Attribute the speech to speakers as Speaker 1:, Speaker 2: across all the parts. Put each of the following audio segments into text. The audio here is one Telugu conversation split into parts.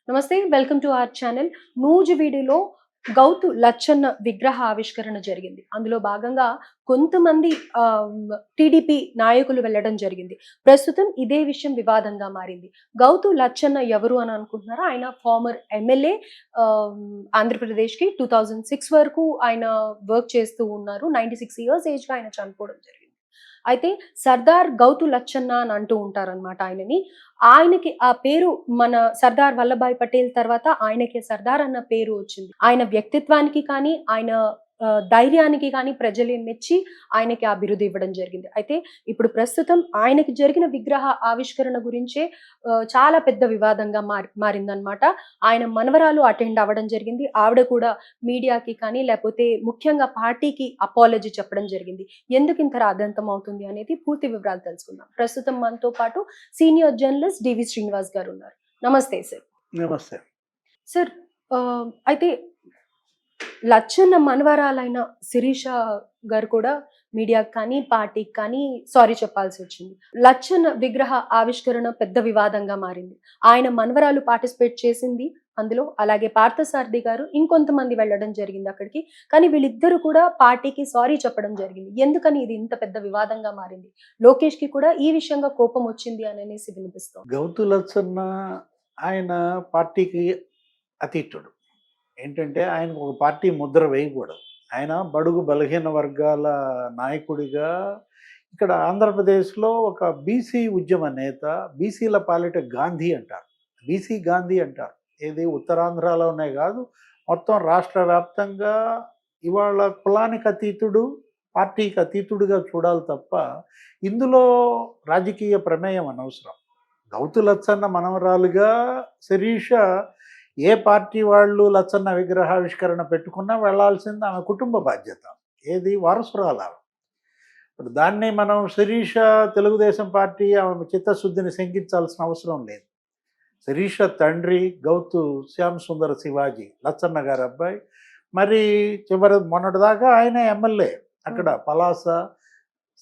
Speaker 1: నమస్తే. Welcome to our channel. నూజివీడులో గౌతు లచ్చన్న విగ్రహ ఆవిష్కరణ జరిగింది. అందులో భాగంగా కొంతమంది టీడీపీ నాయకులు వెళ్ళడం జరిగింది. ప్రస్తుతం ఇదే విషయం వివాదంగా మారింది. గౌతు లచ్చన్న ఎవరు అని అనుకుంటున్నారా? ఆయన ఫార్మర్ ఎమ్మెల్యే. ఆహ్, ఆంధ్రప్రదేశ్‌కి 2006 వరకు ఆయన వర్క్ చేస్తూ ఉన్నారు. 96 ఇయర్స్ ఏజ్‌లో ఆయన చనిపోవడం జరిగింది. అయితే సర్దార్ గౌతు లచ్చన్న అని అంటూ ఉంటారనమాట ఆయనని. ఆయనకి ఆ పేరు మన సర్దార్ వల్లభాయ్ పటేల్ తర్వాత ఆయనకే సర్దార్ అన్న పేరు వచ్చింది. ఆయన వ్యక్తిత్వానికి కానీ, ఆయన ధైర్యానికి కానీ ప్రజలే మెచ్చి ఆయనకి ఆ బిరుదు ఇవ్వడం జరిగింది. అయితే ఇప్పుడు ప్రస్తుతం ఆయనకి జరిగిన విగ్రహ ఆవిష్కరణ గురించే చాలా పెద్ద వివాదంగా మారిందనమాట. ఆయన మనవరాలు అటెండ్ అవ్వడం జరిగింది. ఆవిడ కూడా మీడియాకి కానీ, లేపోతే ముఖ్యంగా పార్టీకి అపాలజీ చెప్పడం జరిగింది. ఎందుకింత రాద్ధాంతం అవుతుంది అనేది పూర్తి వివరాలు తెలుసుకుందాం. ప్రస్తుతం మనతో పాటు సీనియర్ జర్నలిస్ట్ డివి శ్రీనివాస్ గారున్నారు. నమస్తే సార్.
Speaker 2: నమస్తే.
Speaker 1: సార్ అయితే లచ్చన్న మనవరాలైన శిరీష గారు కూడా మీడియాకి కానీ, పార్టీకి కానీ సారీ చెప్పాల్సొచ్చింది. లచ్చన్న విగ్రహ ఆవిష్కరణ పెద్ద వివాదంగా మారింది. ఆయన మనవరాలు పార్టిసిపేట్ చేసింది అందులో. అలాగే పార్థసారథి గారు ఇంకొంతమంది వెళ్ళడం జరిగింది అక్కడికి. కానీ వీళ్ళిద్దరూ కూడా పార్టీకి సారీ చెప్పడం జరిగింది. ఎందుకని ఇది ఇంత పెద్ద వివాదంగా మారింది? లోకేష్‌కి కూడా ఈ విషయంగా కోపం వచ్చింది అననేసి వినిపిస్తోంది.
Speaker 2: గౌతు లచ్చన్న ఆయన పార్టీకి అతీతుడు. ఏంటంటే ఆయనకు ఒక పార్టీ ముద్ర వేయకూడదు. ఆయన బడుగు బలహీన వర్గాల నాయకుడిగా ఇక్కడ ఆంధ్రప్రదేశ్‌లో ఒక బీసీ ఉద్యమ నేత, బీసీల పాలిట గాంధీ అంటారు. బీసీ గాంధీ అంటారు. ఏది ఉత్తరాంధ్రలోనే కాదు, మొత్తం రాష్ట్ర వ్యాప్తంగా ఇవాళ కులానికి అతీతుడు, పార్టీకి అతీతుడుగా చూడాలి తప్ప ఇందులో రాజకీయ ప్రమేయం అనవసరం. గౌతు లచ్చన్న మనవరాలుగా శిరీష ఏ పార్టీ వాళ్ళు లచ్చన్న విగ్రహావిష్కరణ పెట్టుకున్నా వెళ్ళాల్సింది ఆమె కుటుంబ బాధ్యత. ఏది వారసురాలు ఆమె. ఇప్పుడు దాన్ని మనం శిరీష తెలుగుదేశం పార్టీ ఆమె చిత్తశుద్ధిని శంకించాల్సిన అవసరం లేదు. శిరీష తండ్రి గౌతు శ్యామ్ సుందర శివాజీ లచ్చన్న గారి అబ్బాయి. మరి మొన్నటిదాకా ఆయన ఎమ్మెల్యే అక్కడ పలాస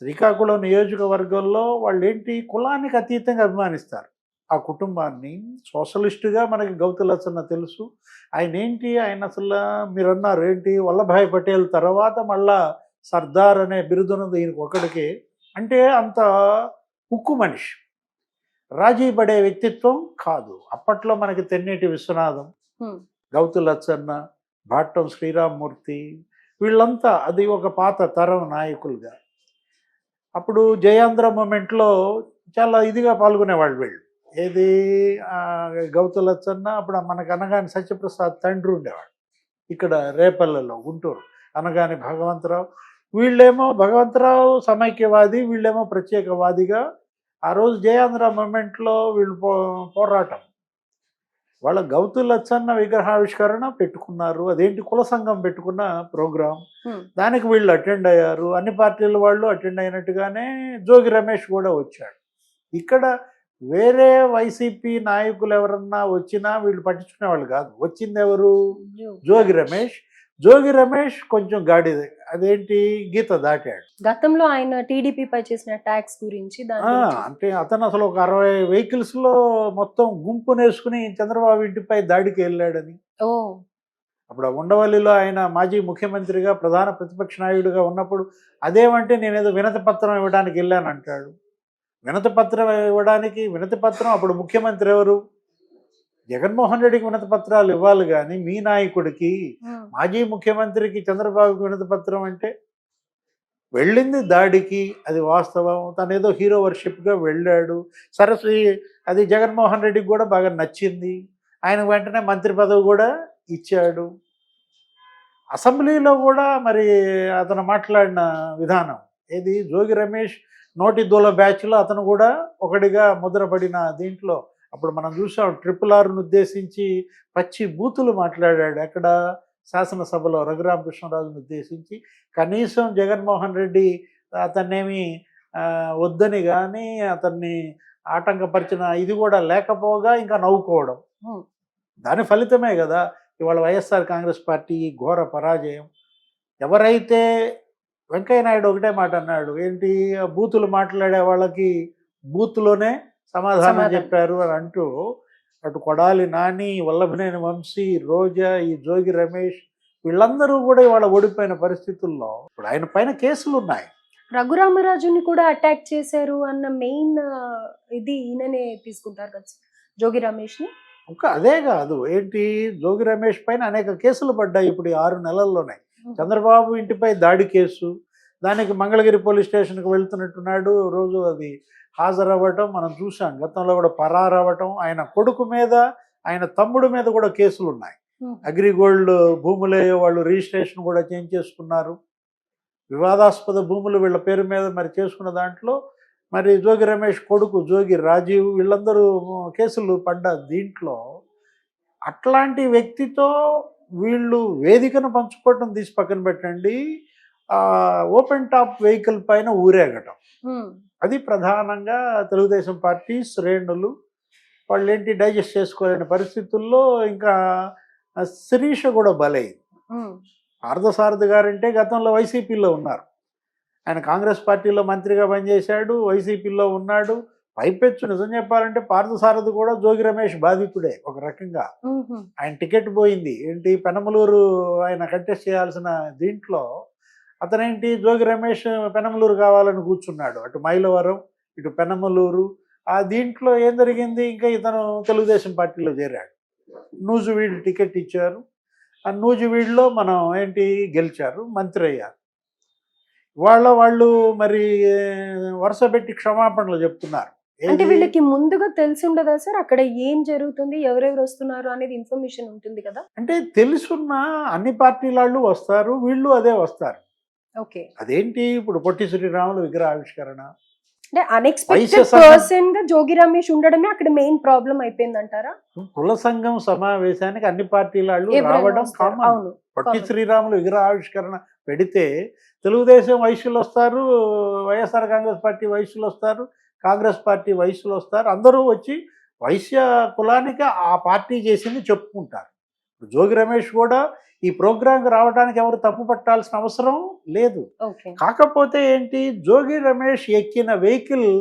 Speaker 2: శ్రీకాకుళం నియోజకవర్గంలో వాళ్ళు ఏంటి కులానికి అతీతంగా అభిమానిస్తారు ఆ కుటుంబాన్ని. సోషలిస్టుగా మనకి గౌతు లచ్చన్న తెలుసు. ఆయన ఏంటి, ఆయన అసలు మీరు అన్నారు ఏంటి, వల్లభాయ్ పటేల్ తర్వాత మళ్ళా సర్దార్ అనే బిరుదున్నది ఈయనకు ఒకడికి. అంటే అంత ఉక్కు మనిషి, రాజీ పడే వ్యక్తిత్వం కాదు. అప్పట్లో మనకి తెన్నేటి విశ్వనాథం, గౌతు లచ్చన్న, భాట్టం శ్రీరామ్మూర్తి, వీళ్ళంతా అది ఒక పాత తరం నాయకులుగా. అప్పుడు జయాంధ్ర మూమెంట్లో చాలా ఇదిగా పాల్గొనేవాళ్ళు వీళ్ళు. ఏది గౌతు లచ్చన్న అప్పుడు మనకు అనగాని సత్యప్రసాద్ తండ్రి ఉండేవాడు ఇక్కడ రేపల్లెలో గుంటూరు, అనగాని భగవంతరావు. వీళ్ళేమో భగవంతరావు సమైక్యవాది, వీళ్ళేమో ప్రత్యేకవాదిగా ఆ రోజు జయాంధ్ర మూమెంట్లో వీళ్ళు పోరాటం. వాళ్ళ గౌతు లచ్చన్న విగ్రహావిష్కరణ పెట్టుకున్నారు. అదేంటి కుల సంఘం పెట్టుకున్న ప్రోగ్రాం. దానికి వీళ్ళు అటెండ్ అయ్యారు. అన్ని పార్టీల వాళ్ళు అటెండ్ అయినట్టుగానే జోగి రమేష్ కూడా వచ్చాడు. ఇక్కడ వేరే వైసీపీ నాయకులు ఎవరన్నా వచ్చినా వీళ్ళు పట్టించుకునేవాళ్ళు కాదు. వచ్చింది ఎవరు? జోగి రమేష్. జోగి రమేష్ కొంచెం గాడిద, అదేంటి గీత దాటాడు.
Speaker 1: గతంలో ఆయన టీడీపీపై చేసిన ట్యాక్స్ గురించి
Speaker 2: అంటే అతను అసలు ఒక 60 వెహికల్స్లో మొత్తం గుంపునేసుకుని చంద్రబాబు ఇంటిపై దాడికి వెళ్ళాడని. అప్పుడు ఉండవల్లిలో ఆయన మాజీ ముఖ్యమంత్రిగా ప్రధాన ప్రతిపక్ష నాయకుడిగా ఉన్నప్పుడు అదేమంటే నేనేదో వినతి పత్రం ఇవ్వడానికి వెళ్ళానంటాడు. వినతి పత్రం ఇవ్వడానికి, వినతి పత్రం అప్పుడు ముఖ్యమంత్రి ఎవరు? జగన్మోహన్ రెడ్డికి వినతి పత్రాలు ఇవ్వాలి కానీ మీ నాయకుడికి, మాజీ ముఖ్యమంత్రికి చంద్రబాబుకి వినతి పత్రం అంటే? వెళ్ళింది దాడికి, అది వాస్తవం. తను ఏదో హీరో వర్షిప్గా వెళ్ళాడు. సరస్వతి అది జగన్మోహన్ రెడ్డికి కూడా బాగా నచ్చింది. ఆయన వెంటనే మంత్రి పదవి కూడా ఇచ్చాడు. అసెంబ్లీలో కూడా మరి అతను మాట్లాడిన విధానం ఏది, జోగి రమేష్ నోటి దూల బ్యాచ్లో అతను కూడా ఒకటిగా ముద్రపడిన దీంట్లో అప్పుడు మనం చూసాం. RRRను ఉద్దేశించి పచ్చి బూతులు మాట్లాడాడు అక్కడ శాసనసభలో రఘురామకృష్ణరాజును ఉద్దేశించి. కనీసం జగన్మోహన్ రెడ్డి అతన్నేమి వద్దని కానీ అతన్ని ఆటంకపరిచిన ఇది కూడా లేకపోగా ఇంకా నవ్వుకోవడం. దాని ఫలితమే కదా ఇవాళ వైఎస్ఆర్ కాంగ్రెస్ పార్టీ ఘోర పరాజయం. ఎవరైతే వెంకయ్య నాయుడు ఒకటే మాట అన్నాడు, ఏంటి బూతులు మాట్లాడే వాళ్ళకి బూత్లోనే సమాధానం చెప్పారు అని అంటూ అటు కొడాలి నాని, వల్లభనేని వంశీ, రోజా, ఈ జోగి రమేష్ వీళ్ళందరూ కూడా ఇవాళ ఓడిపోయిన పరిస్థితుల్లో ఇప్పుడు ఆయన పైన కేసులు ఉన్నాయి.
Speaker 1: రఘురామరాజుని కూడా అటాక్ చేశారు అన్న మెయిన్ ఇది ఈయననే తీసుకుంటారు కదా సార్, జోగి రమేష్ ని.
Speaker 2: ఇంకా అదే కాదు ఏంటి, జోగి రమేష్ పైన అనేక కేసులు పడ్డాయి ఇప్పుడు ఈ 6 నెలల్లోనే. చంద్రబాబు ఇంటిపై దాడి కేసు, దానికి మంగళగిరి పోలీస్ స్టేషన్కి వెళ్తున్నట్టున్నాడు, రోజు అది హాజరవ్వటం మనం చూసాం. గతంలో కూడా పరారవ్వటం, ఆయన కొడుకు మీద ఆయన తమ్ముడు మీద కూడా కేసులు ఉన్నాయి. అగ్రిగోల్డ్ భూములే వాళ్ళు రిజిస్ట్రేషన్ కూడా చేంజ్ చేసుకున్నారు. వివాదాస్పద భూములు వీళ్ళ పేరు మీద మరి చేసుకున్న దాంట్లో మరి జోగి రమేష్ కొడుకు జోగి రాజీవ్ వీళ్ళందరూ కేసులు పడ్డ దీంట్లో అట్లాంటి వ్యక్తితో వీళ్ళు వేదికను పంచుకోవటం తీసి పక్కన పెట్టండి, ఓపెన్ టాప్ వెహికల్ పైన ఊరేగటం, అది ప్రధానంగా తెలుగుదేశం పార్టీ శ్రేణులు వాళ్ళు ఏంటి డైజెస్ట్ చేసుకోలేని పరిస్థితుల్లో. ఇంకా శిరీష కూడా బలైంది. పార్థసారథి గారంటే గతంలో వైసీపీలో ఉన్నారు, ఆయన కాంగ్రెస్ పార్టీలో మంత్రిగా పనిచేశాడు, వైసీపీలో ఉన్నాడు. పైపెచ్చు నిజం చెప్పాలంటే పార్థసారథి కూడా జోగి రమేష్ బాధితుడే ఒక రకంగా. ఆయన టికెట్ పోయింది ఏంటి, పెనమలూరు ఆయన కంటెస్ట్ చేయాల్సిన దీంట్లో అతనేంటి జోగి రమేష్ పెనమలూరు కావాలని కూర్చున్నాడు, అటు మైలవరం ఇటు పెనమలూరు. ఆ దీంట్లో ఏం జరిగింది, ఇంకా ఇతను తెలుగుదేశం పార్టీలో చేరాడు, నూజివీడు టికెట్ ఇచ్చారు, ఆ నూజివీడులో మనం ఏంటి గెలిచారు, మంత్రి అయ్యారు. వాళ్ళు మరి వరుస పెట్టి క్షమాపణలు చెప్తున్నారు.
Speaker 1: అంటే వీళ్ళకి ముందుగా తెలిసి ఉండదా సార్ అక్కడ ఏం జరుగుతుంది, ఎవరెవరు వస్తున్నారు అనేది ఇన్ఫర్మేషన్ ఉంటుంది కదా?
Speaker 2: అంటే తెలుసున్న అన్ని పార్టీల వాళ్ళు వస్తారు, వీళ్ళు అదే వస్తారు.
Speaker 1: ఓకే,
Speaker 2: అదేంటి ఇప్పుడు పొట్టి శ్రీరాములు విగ్రహావిష్కరణ
Speaker 1: అంటే అన్ఎక్స్పెక్టెడ్ పర్సన్ గా జోగి రమేష్ ఉండడమే అక్కడ మెయిన్ ప్రాబ్లం అయిపోయింది అంటారా?
Speaker 2: కుల సంఘం సమావేశానికి అన్ని పార్టీల వాళ్ళు రావడం కామన్. పొట్టి శ్రీరాములు విగ్రహావిష్కరణ పెడితే తెలుగుదేశం వైశ్యులు వస్తారు, వైఎస్ఆర్ కాంగ్రెస్ పార్టీ వైశ్యులు వస్తారు, కాంగ్రెస్ పార్టీ వైశ్యులు వస్తారు, అందరూ వచ్చి వైశ్య కులానికి ఆ పార్టీ చేసింది చెప్పుకుంటారు. జోగి రమేష్ కూడా ఈ ప్రోగ్రాంకి రావడానికి ఎవరు తప్పు పట్టాల్సిన అవసరం లేదు. కాకపోతే ఏంటి, జోగి రమేష్ ఎక్కిన వెహికల్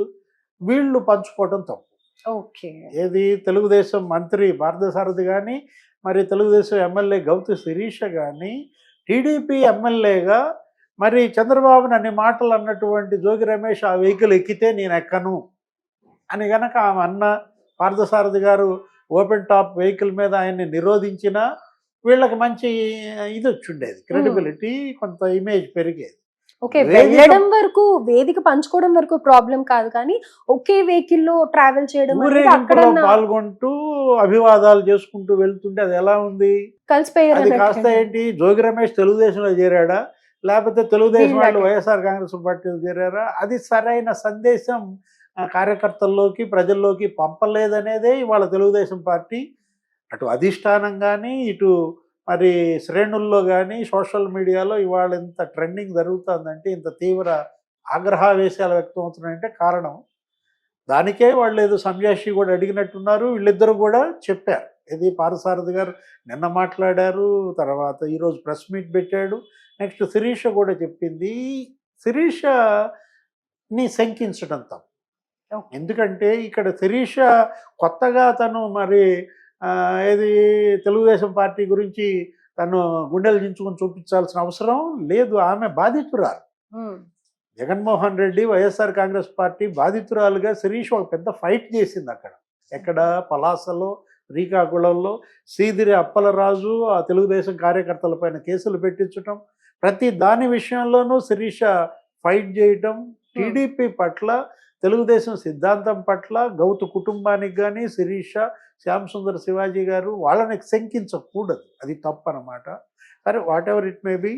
Speaker 2: వీళ్ళు పంచుకోవడం తప్పు. ఏది తెలుగుదేశం మంత్రి పార్థసారథి కానీ, మరి తెలుగుదేశం ఎమ్మెల్యే గౌతు శిరీష కానీ, టీడీపీ ఎమ్మెల్యేగా మరి చంద్రబాబుని అన్ని మాటలు అన్నటువంటి జోగి రమేష్ ఆ వెహికల్ ఎక్కితే నేను ఎక్కను అని గనక ఆమె అన్న, పార్థసారథి గారు ఓపెన్ టాప్ వెహికల్ మీద ఆయన్ని నిరోధించిన వీళ్ళకి మంచి ఇది వచ్చిండేది, క్రెడిబిలిటీ, కొంత ఇమేజ్ పెరిగేది.
Speaker 1: ఓకే, వెళ్ళడం వరకు వేదిక పంచుకోవడం వరకు ప్రాబ్లం కాదు, కానీ ఒకే వెహికల్ లో ట్రావెల్ చేయడం,
Speaker 2: పాల్గొంటూ అభివాదాలు చేసుకుంటూ వెళ్తుంటే అది ఎలా ఉంది,
Speaker 1: కలిసిపోయారు.
Speaker 2: అది కాస్త ఏంటి, జోగి రమేష్ తెలుగుదేశంలో చేరాడా లేకపోతే తెలుగుదేశం వాళ్ళు వైఎస్ఆర్ కాంగ్రెస్ పార్టీలో చేరారా, అది సరైన సందేశం కార్యకర్తల్లోకి ప్రజల్లోకి పంపలేదనేదే ఇవాళ తెలుగుదేశం పార్టీ అటు అధిష్టానం కానీ ఇటు మరి శ్రేణుల్లో కానీ సోషల్ మీడియాలో ఇవాళ ఇంత ట్రెండింగ్ జరుగుతుందంటే, ఇంత తీవ్ర ఆగ్రహావేశాలు వ్యక్తం అవుతున్నాయంటే కారణం దానికే. వాళ్ళు ఏదో సంజాషి కూడా అడిగినట్టున్నారు, వీళ్ళిద్దరూ కూడా చెప్పారు. ఇది పార్థసారథి గారు నిన్న మాట్లాడారు, తర్వాత ఈరోజు ప్రెస్ మీట్ పెట్టాడు, నెక్స్ట్ శిరీష కూడా చెప్పింది. శిరీషని శంకించడం తప్పు. ఎందుకంటే ఇక్కడ శిరీష కొత్తగా తను మరి ఏది తెలుగుదేశం పార్టీ గురించి తను గుండెలు దించుకొని చూపించాల్సిన అవసరం లేదు, ఆమె బాధితురాలు. జగన్మోహన్ రెడ్డి వైఎస్ఆర్ కాంగ్రెస్ పార్టీ బాధితురాలుగా శిరీష్ ఒక పెద్ద ఫైట్ చేసింది అక్కడ. ఎక్కడ, పలాసలో, శ్రీకాకుళంలో సీదిరి అప్పలరాజు ఆ తెలుగుదేశం కార్యకర్తల పైన కేసులు పెట్టించటం, ప్రతి దాని విషయంలోనూ శిరీష ఫైట్ చేయటం, టీడీపీ పట్ల, తెలుగుదేశం సిద్ధాంతం పట్ల, గౌతు కుటుంబానికి కానీ శిరీష, శ్యామ్ సుందర్ శివాజీ గారు వాళ్ళని శంకించకూడదు, అది తప్పు అన్నమాట. సరే, whatever it may be,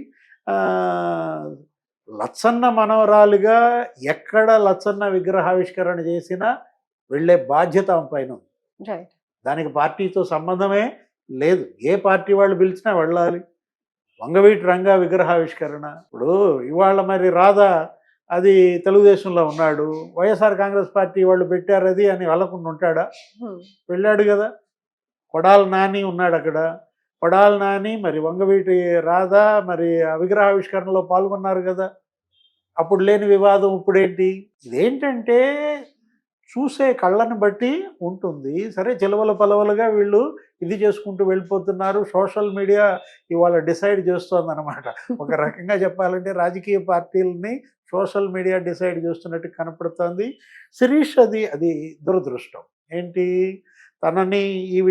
Speaker 2: Lachchanna మనవరాలుగా ఎక్కడ లచ్చన్న విగ్రహావిష్కరణ చేసినా వెళ్ళే బాధ్యత ఆమె పైన ఉంది. దానికి పార్టీతో సంబంధమే లేదు, ఏ పార్టీ వాళ్ళు పిలిచినా వెళ్ళాలి. వంగవీటి రంగా విగ్రహావిష్కరణ, ఇప్పుడు ఇవాళ మరి రాధా అది తెలుగుదేశంలో ఉన్నాడు, వైఎస్ఆర్ కాంగ్రెస్ పార్టీ వాళ్ళు పెట్టారు అది అని వెళ్ళకుండా ఉంటాడా? వెళ్ళాడు కదా. కొడాలి నాని ఉన్నాడు అక్కడ, కొడాలి నాని మరి వంగవీటి రాధా మరి ఆ విగ్రహావిష్కరణలో పాల్గొన్నారు కదా. అప్పుడు లేని వివాదం ఇప్పుడేంటి? ఇదేంటంటే చూసే కళ్ళని బట్టి ఉంటుంది. సరే చిలవల పలవలుగా వీళ్ళు ఇది చేసుకుంటూ వెళ్ళిపోతున్నారు. సోషల్ మీడియా ఇవాళ డిసైడ్ చేస్తోందనమాట. ఒక రకంగా చెప్పాలంటే రాజకీయ పార్టీలని సోషల్ మీడియా డిసైడ్ చేస్తున్నట్టు కనపడుతోంది. శిరీష్ అది దురదృష్టం. ఏంటి తనని ఈ